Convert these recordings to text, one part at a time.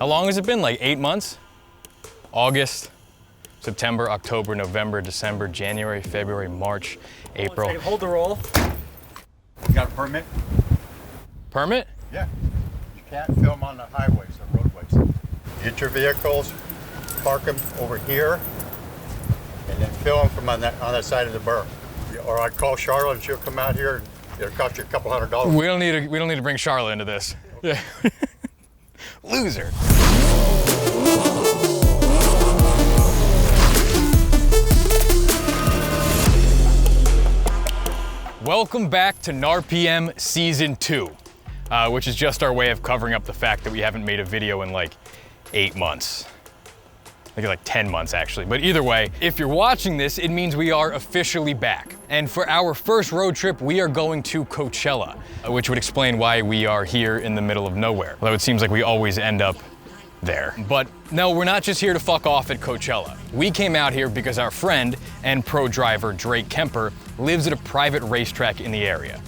How long has it been? Like 8 months? August, September, October, November, December, January, February, March, April. Hold the roll. You got a permit? Permit? Yeah. You can't film on the highways or roadways. Get your vehicles, park them over here, and then film from on that side of the berm. Or I'd call Charlotte and she'll come out here and it'll cost you a couple $100. We don't need to bring Charlotte into this. Okay. Yeah. Loser. Welcome back to Gnarpm Season 2, which is just our way of covering up the fact that we haven't made a video in like 8 months. I think like 10 months actually. But either way, if you're watching this, it means we are officially back. And for our first road trip, we are going to Coachella, which would explain why we are here in the middle of nowhere. Although it seems like we always end up there. But no, we're not just here to fuck off at Coachella. We came out here because our friend and pro driver Drake Kemper lives at a private racetrack in the area.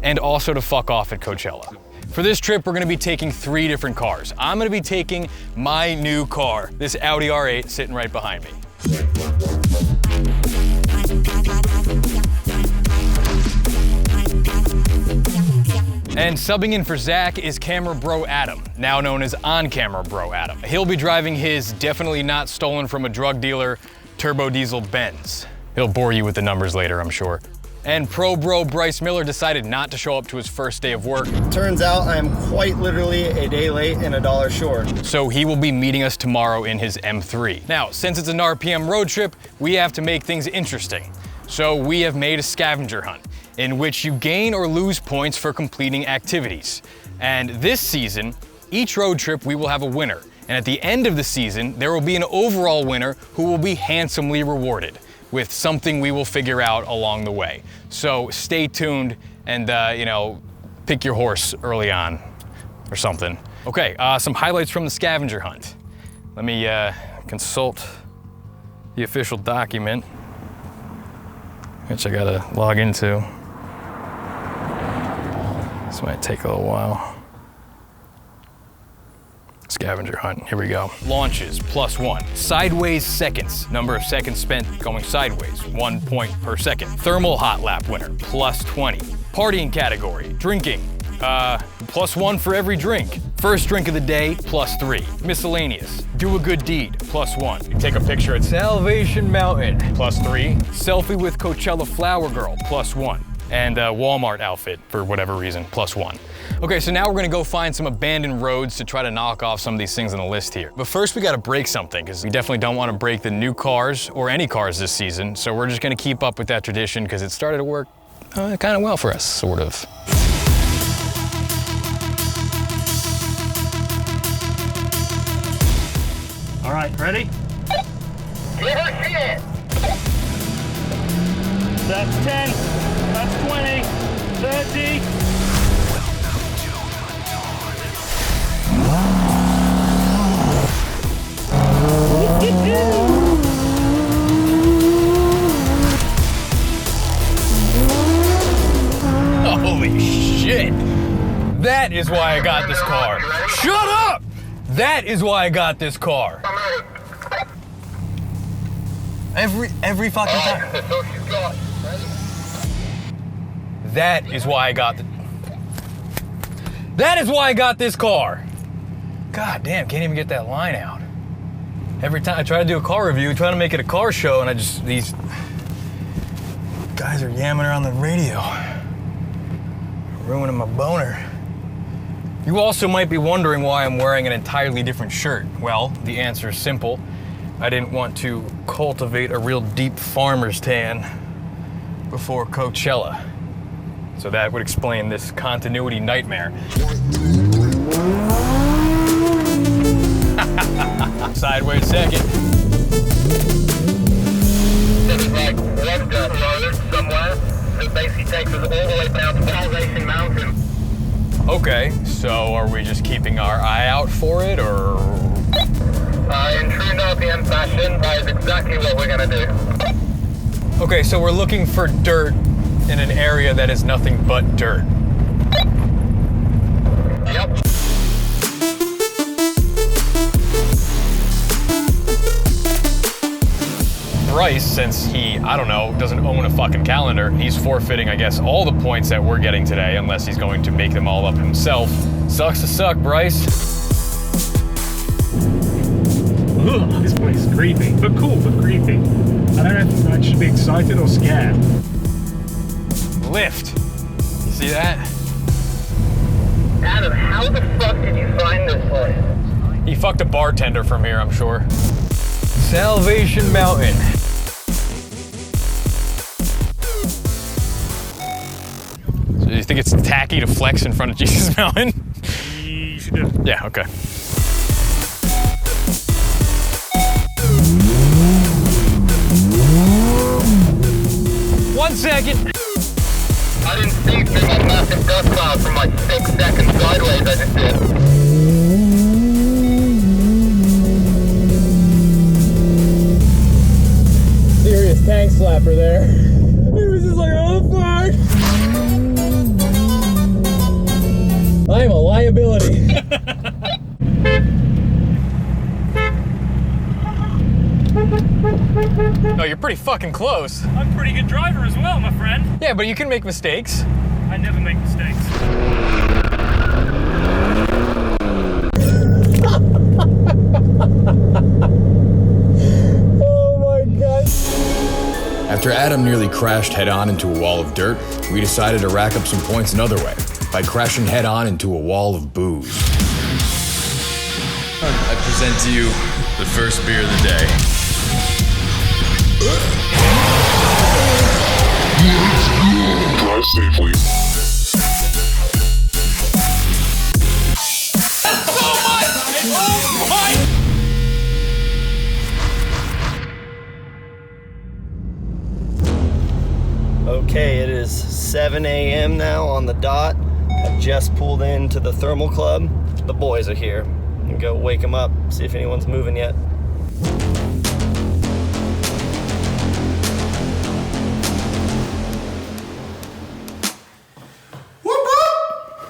And also to fuck off at Coachella. For this trip, we're gonna be taking 3 different cars. I'm gonna be taking my new car, this Audi R8 sitting right behind me. And subbing in for Zach is camera bro Adam, now known as on-camera bro Adam. He'll be driving his definitely not stolen from a drug dealer turbo diesel Benz. He'll bore you with the numbers later, I'm sure. And pro bro Bryce Miller decided not to show up to his first day of work. Turns out I'm quite literally a day late and $1 short. So he will be meeting us tomorrow in his M3. Now, since it's a Gnarpm road trip, we have to make things interesting. So we have made a scavenger hunt in which you gain or lose points for completing activities. And this season, each road trip we will have a winner. And at the end of the season, there will be an overall winner who will be handsomely rewarded with something we will figure out along the way. So stay tuned and, you know, pick your horse early on or something. Okay, some highlights from the scavenger hunt. Let me consult the official document, which I gotta log into. This might take a little while. Scavenger hunt, here we go. Launches, +1. Sideways seconds, number of seconds spent going sideways, 1 point per second. Thermal hot lap winner, +20. Partying category, drinking, +1 for every drink. First drink of the day, +3. Miscellaneous, do a good deed, +1. Take a picture at Salvation Mountain, +3. Selfie with Coachella Flower Girl, +1. And a Walmart outfit, for whatever reason, +1. Okay, so now we're gonna go find some abandoned roads to try to knock off some of these things on the list here. But first we gotta break something, because we definitely don't wanna break the new cars or any cars this season. So we're just gonna keep up with that tradition because it started to work kind of well for us, sort of. All right, ready? That's 10, that's 20, 30. Holy shit! That is why I got this car. Shut up! That is why I got this car. Every fucking time. That is why I got That is why I got this car. God damn, can't even get that line out. Every time I try to do a car review, trying to make it a car show, and these guys are yamming around the radio. Ruining my boner. You also might be wondering why I'm wearing an entirely different shirt. Well, the answer is simple. I didn't want to cultivate a real deep farmer's tan before Coachella. So that would explain this continuity nightmare. Sideways second. There's like one dirt road somewhere that basically takes us all the way down to Salvation Mountain. Okay, so are we just keeping our eye out for it, or? In true Gnarpm fashion, that is exactly what we're gonna do. Okay, so we're looking for dirt in an area that is nothing but dirt. Yep. Bryce, since he, I don't know, doesn't own a fucking calendar, he's forfeiting, I guess, all the points that we're getting today, unless he's going to make them all up himself. Sucks to suck, Bryce. Ugh, this place is creepy, but cool, but creepy. I don't know if I should be excited or scared. Lift. You see that? Adam, how the fuck did you find this place? He fucked a bartender from here, I'm sure. Salvation Mountain. So you think it's tacky to flex in front of Jesus Mountain? You should do it. Yeah, okay. One second. I didn't see through that massive dust cloud from like 6 seconds sideways I just did. Serious tank slapper there. He was just like, oh fuck. I am a liability. Oh, you're pretty fucking close. I'm a pretty good driver as well, my friend. Yeah, but you can make mistakes. I never make mistakes. Oh my god. After Adam nearly crashed head-on into a wall of dirt, we decided to rack up some points another way, by crashing head-on into a wall of booze. I present to you the first beer of the day. Drive safely. Okay, it is 7 a.m. now on the dot. I've just pulled into the thermal club. The boys are here. I'm gonna go wake them up, see if anyone's moving yet.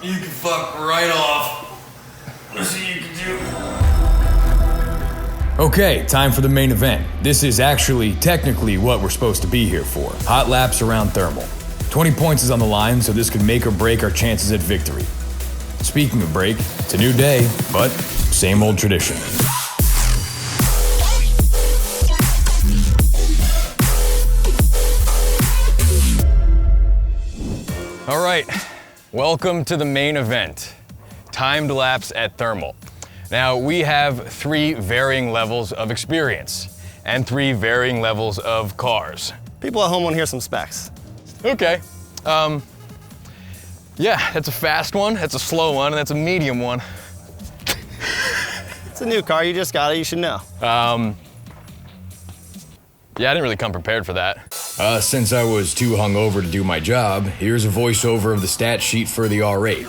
You can fuck right off. Let's see what you can do. Okay, time for the main event. This is actually, technically, what we're supposed to be here for. Hot laps around thermal. 20 points is on the line, so this could make or break our chances at victory. Speaking of break, it's a new day, but same old tradition. All right, welcome to the main event. Timed laps at thermal. Now, we have 3 varying levels of experience and 3 varying levels of cars. People at home want to hear some specs. Okay. Yeah, that's a fast one, that's a slow one, and that's a medium one. It's a new car, you just got it, you should know. Yeah, I didn't really come prepared for that. Since I was too hungover to do my job, here's a voiceover of the stat sheet for the R8.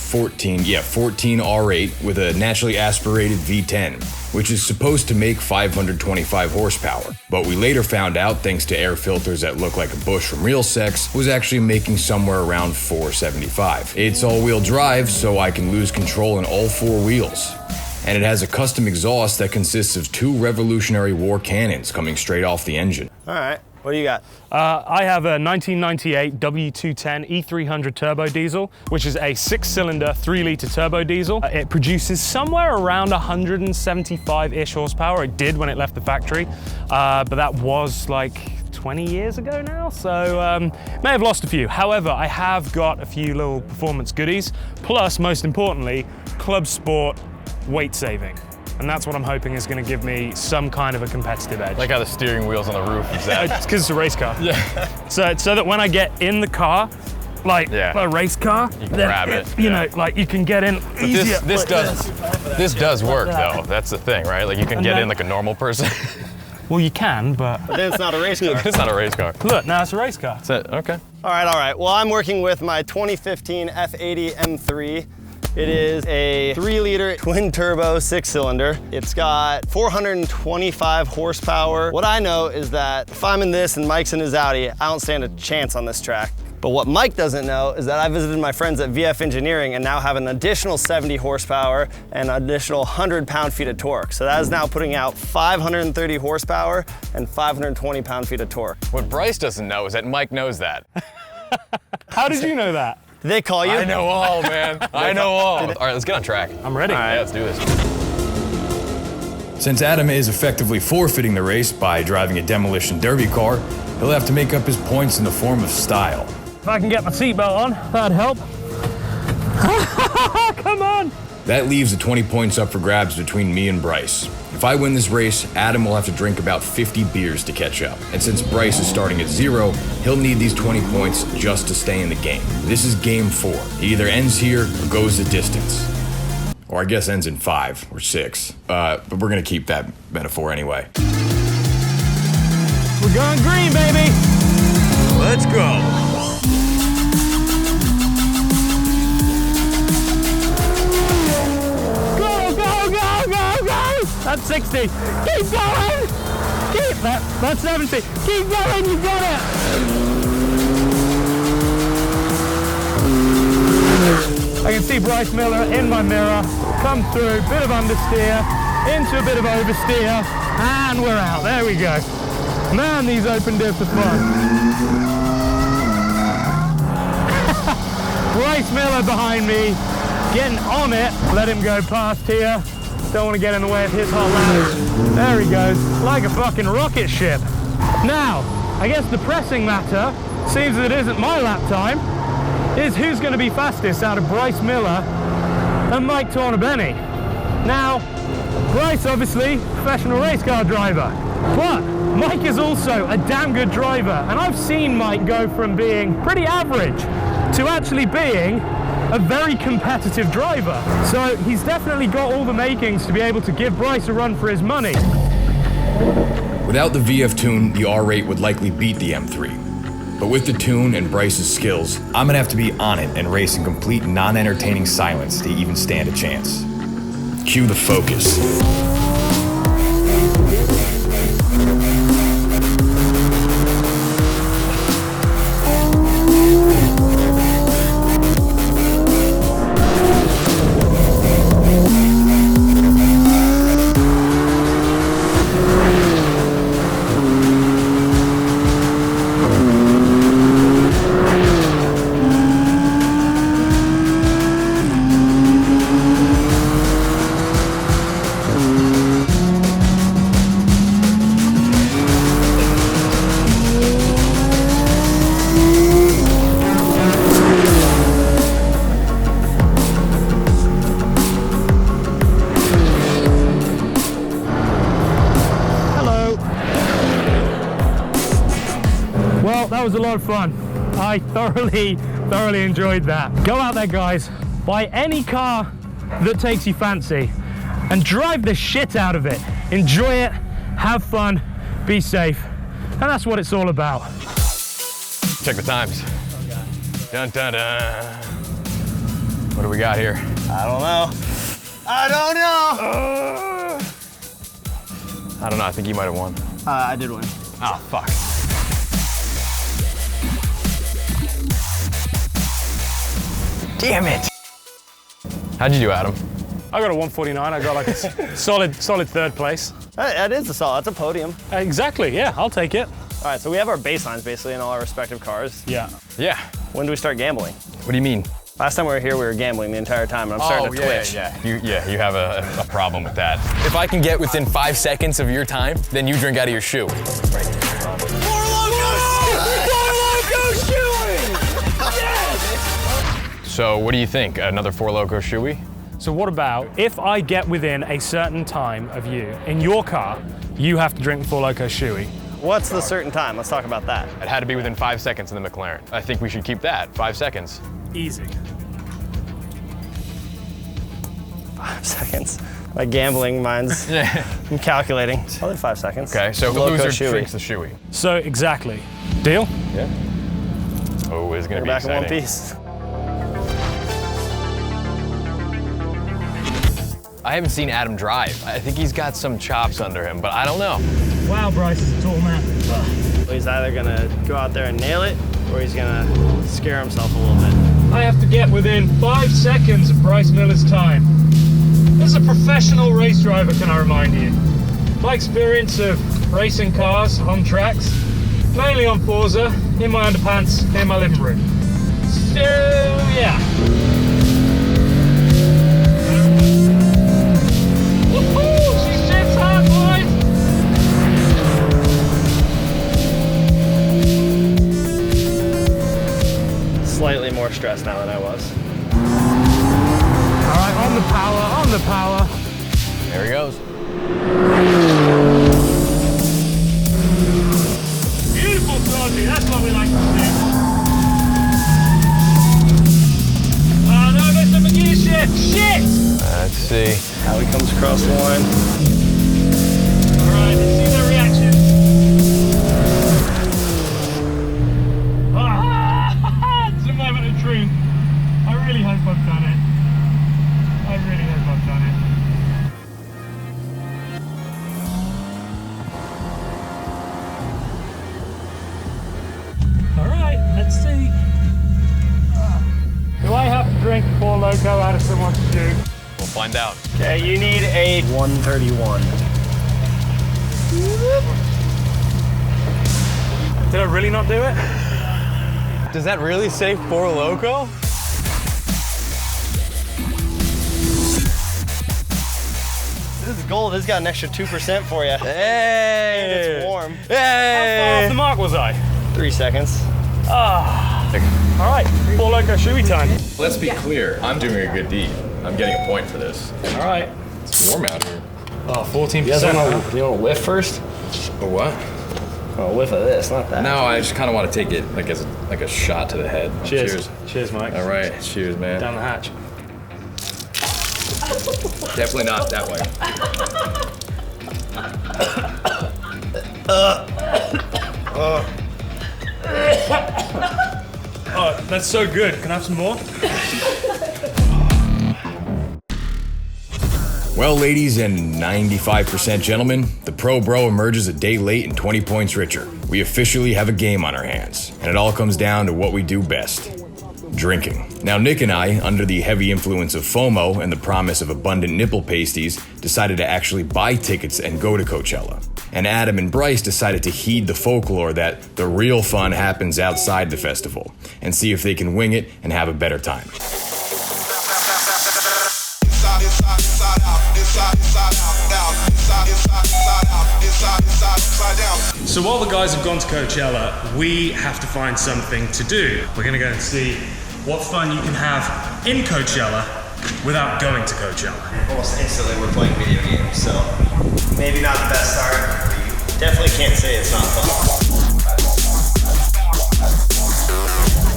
14 R8 with a naturally aspirated V10, which is supposed to make 525 horsepower. But we later found out, thanks to air filters that look like a bush from Real Sex, was actually making somewhere around 475. It's all-wheel drive, so I can lose control in all 4 wheels. And it has a custom exhaust that consists of 2 Revolutionary War cannons coming straight off the engine. All right, what do you got? I have a 1998 W210 E300 turbo diesel, which is a 6-cylinder, 3-liter turbo diesel. It produces somewhere around 175-ish horsepower. It did when it left the factory, but that was like 20 years ago now, so may have lost a few. However, I have got a few little performance goodies, plus, most importantly, Club Sport weight saving. And that's what I'm hoping is going to give me some kind of a competitive edge. Like how the steering wheel's on the roof is that? It's because it's a race car. Yeah. So that when I get in the car, like a race car, you can grab it. You know, like you can get in easier. This does work though. That's the thing, right? Like you can get in like a normal person. Well, you can, but Then it's not a race car. It's not a race car. look, now it's a race car. That's it. Okay. All right. Well, I'm working with my 2015 F80 M3. It is a 3-liter twin turbo 6-cylinder. It's got 425 horsepower. What I know is that if I'm in this and Mike's in his Audi, I don't stand a chance on this track. But what Mike doesn't know is that I visited my friends at VF Engineering and now have an additional 70 horsepower and an additional 100 pound-feet of torque. So that is now putting out 530 horsepower and 520 pound-feet of torque. What Bryce doesn't know is that Mike knows that. How did you know that? Did they call you? I know all, man. I know all. All right, let's get on track. I'm ready. All right, let's do this. Since Adam is effectively forfeiting the race by driving a demolition derby car, he'll have to make up his points in the form of style. If I can get my seatbelt on, that'd help. Come on! That leaves the 20 points up for grabs between me and Bryce. If I win this race, Adam will have to drink about 50 beers to catch up. And since Bryce is starting at 0, he'll need these 20 points just to stay in the game. This is game 4. It either ends here or goes the distance. Or I guess ends in 5 or 6. But we're gonna keep that metaphor anyway. We're going green, baby! Let's go! That's 60. Keep going! Keep that. That's 70. Keep going, you got it! I can see Bryce Miller in my mirror, come through, bit of understeer, into a bit of oversteer, and we're out. There we go. Man, these open dips are fun. Bryce Miller behind me, getting on it. Let him go past here. Don't want to get in the way of his hot lap. There he goes, like a fucking rocket ship. Now, I guess the pressing matter, seems that it isn't my lap time, is who's going to be fastest out of Bryce Miller and Mike Tornabene. Now, Bryce, obviously, professional race car driver, but Mike is also a damn good driver, and I've seen Mike go from being pretty average to actually being a very competitive driver. So he's definitely got all the makings to be able to give Bryce a run for his money. Without the VF tune, the R8 would likely beat the M3. But with the tune and Bryce's skills, I'm gonna have to be on it and race in complete non-entertaining silence to even stand a chance. Cue the focus. That was a lot of fun. I thoroughly enjoyed that. Go out there, guys, buy any car that takes you fancy and drive the shit out of it. Enjoy it, have fun, be safe, and that's what it's all about. Check the times. Dun dun dun. What do we got here? I don't know. I don't know. I don't know, I think you might have won. I did win. Oh, fuck. Damn it! How'd you do, Adam? I got a 149. I got like a solid third place. That is a solid. That's a podium. Exactly. Yeah, I'll take it. All right, so we have our baselines basically in all our respective cars. Yeah. Yeah. When do we start gambling? What do you mean? Last time we were here, we were gambling the entire time, and I'm starting to twitch. Yeah. You have a problem with that. If I can get within 5 seconds of your time, then you drink out of your shoe. So what do you think? Another Four Loko shoey? So what about if I get within a certain time of you in your car, you have to drink Four Loko shoey? What's the certain time? Let's talk about that. It had to be within 5 seconds in the McLaren. I think we should keep that, 5 seconds. Easy. 5 seconds. My gambling mind's, I'm calculating. Probably 5 seconds. Okay, so the Loko loser shoey. drinks the shoey. So exactly. Deal? Yeah. Oh, it's gonna We're be back exciting. in one piece. I haven't seen Adam drive. I think he's got some chops under him, but I don't know. Wow, Bryce is a tall man. He's either gonna go out there and nail it, or he's gonna scare himself a little bit. I have to get within 5 seconds of Bryce Miller's time. As a professional race driver, can I remind you? My experience of racing cars on tracks, mainly on Forza, in my underpants, in my living room. So, yeah. Woohoo! She shits hard, boys! Slightly more stressed now than I was. All right, on the power. There he goes. Beautiful, Soulji, that's what we like to see. Oh no, Mr. McGee, shit! Let's see. How he comes across the line. All right, let's see their reaction. It's a moment of truth. I really hope I've done it. I really hope I've done it. All right, let's see. Do I have to drink 4 Loco out of someone's shoe? We'll find out. Okay, you need a 131. Did I really not do it? Does that really say 4 Loco? This is gold. This got an extra 2% for you. Hey! And it's warm. How far off the mark was I? 3 seconds. All right, 4 Loco shoey time. Let's be clear, I'm doing a good deed. I'm getting a point for this. All right. It's warm out here. Oh, 14%. You want to whiff first? A what? Oh, a whiff of this, not that. No, I just kind of want to take it like as a shot to the head. Cheers. Cheers, Mike. All right, cheers, man. Down the hatch. Definitely not that way. Oh, that's so good. Can I have some more? Well, ladies and 95% gentlemen, the Pro Bro emerges a day late and 20 points richer. We officially have a game on our hands, and it all comes down to what we do best. Drinking. Now, Nick and I, under the heavy influence of FOMO and the promise of abundant nipple pasties, decided to actually buy tickets and go to Coachella. And Adam and Bryce decided to heed the folklore that the real fun happens outside the festival, and see if they can wing it and have a better time. So while the guys have gone to Coachella, we have to find something to do. We're gonna go and see what fun you can have in Coachella without going to Coachella. Almost instantly we're playing video games, so maybe not the best start. Definitely can't say it's not fun.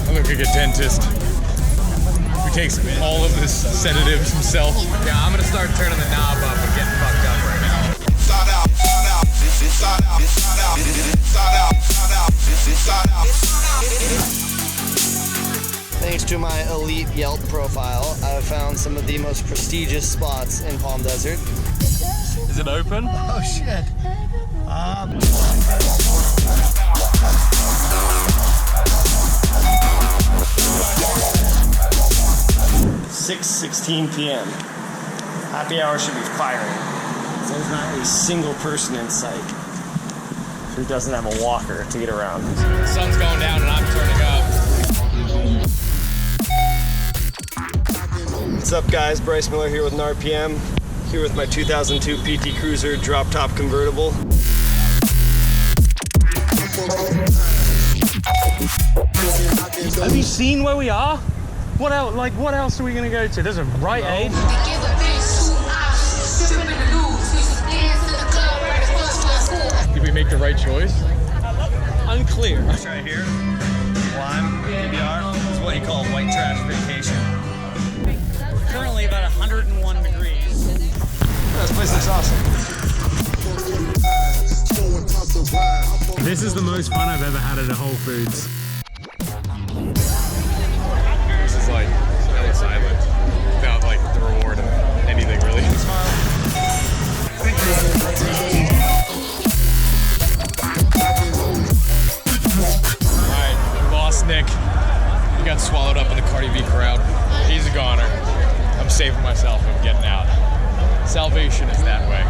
I look like a dentist who takes all of this sedatives himself. Yeah, I'm gonna start turning the knob up and getting fucked up right now. Thanks to my elite Yelp profile, I've found some of the most prestigious spots in Palm Desert. Is it open? Oh shit. 6:16 p.m. Happy hour should be firing. There's not a single person in sight who doesn't have a walker to get around. The sun's going down and I'm turning up. What's up, guys? Bryce Miller here with Gnarpm. Here with my 2002 PT Cruiser drop-top convertible. Have you seen where we are? What else? Like, what else are we gonna go to? There's a Rite Aid. Did we make the right choice? Unclear. This right here, Lime, PBR, is what you call white trash vacation. Currently about 101 degrees. This place looks awesome. This is the most fun I've ever had at a Whole Foods. This is like really silent without like the reward of anything really. Nick. He got swallowed up in the Cardi B crowd. He's a goner. I'm saving myself from getting out. Salvation is that way.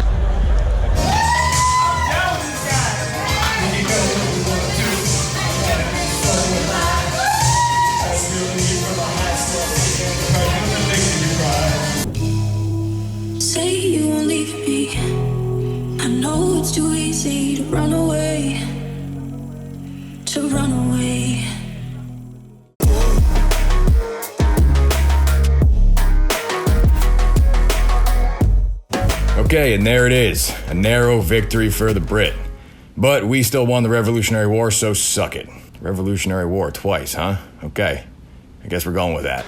Say you won't leave me. I know it's too easy to run away. To run away. Okay, and there it is. A narrow victory for the Brit. But we still won the Revolutionary War, so suck it. Revolutionary War twice, huh? Okay, I guess we're going with that.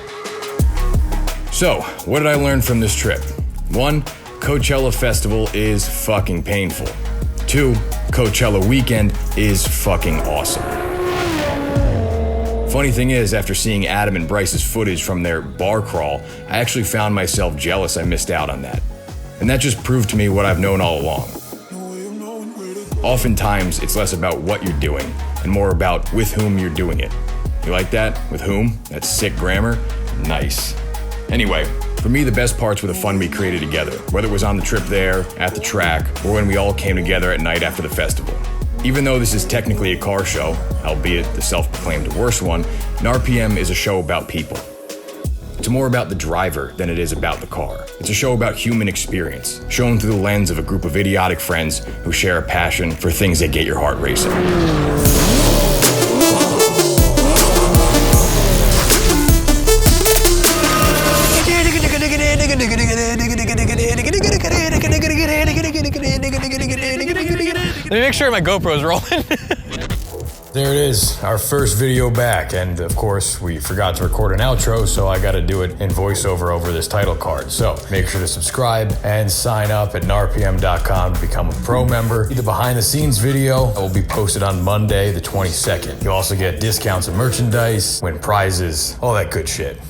So, what did I learn from this trip? 1, Coachella Festival is fucking painful. 2, Coachella weekend is fucking awesome. Funny thing is, after seeing Adam and Bryce's footage from their bar crawl, I actually found myself jealous I missed out on that. And that just proved to me what I've known all along. Oftentimes, it's less about what you're doing and more about with whom you're doing it. You like that? With whom? That's sick grammar? Nice. Anyway, for me, the best parts were the fun we created together, whether it was on the trip there, at the track, or when we all came together at night after the festival. Even though this is technically a car show, albeit the self-proclaimed worst one, Gnarpm is a show about people. It's more about the driver than it is about the car. It's a show about human experience, shown through the lens of a group of idiotic friends who share a passion for things that get your heart racing. Let me make sure my GoPro's rolling. There it is, our first video back, and of course we forgot to record an outro, so I gotta do it in voiceover over this title card. So make sure to subscribe and sign up at Gnarpm.com to become a pro member. The behind the scenes video will be posted on Monday the 22nd. You'll also get discounts of merchandise, win prizes, all that good shit.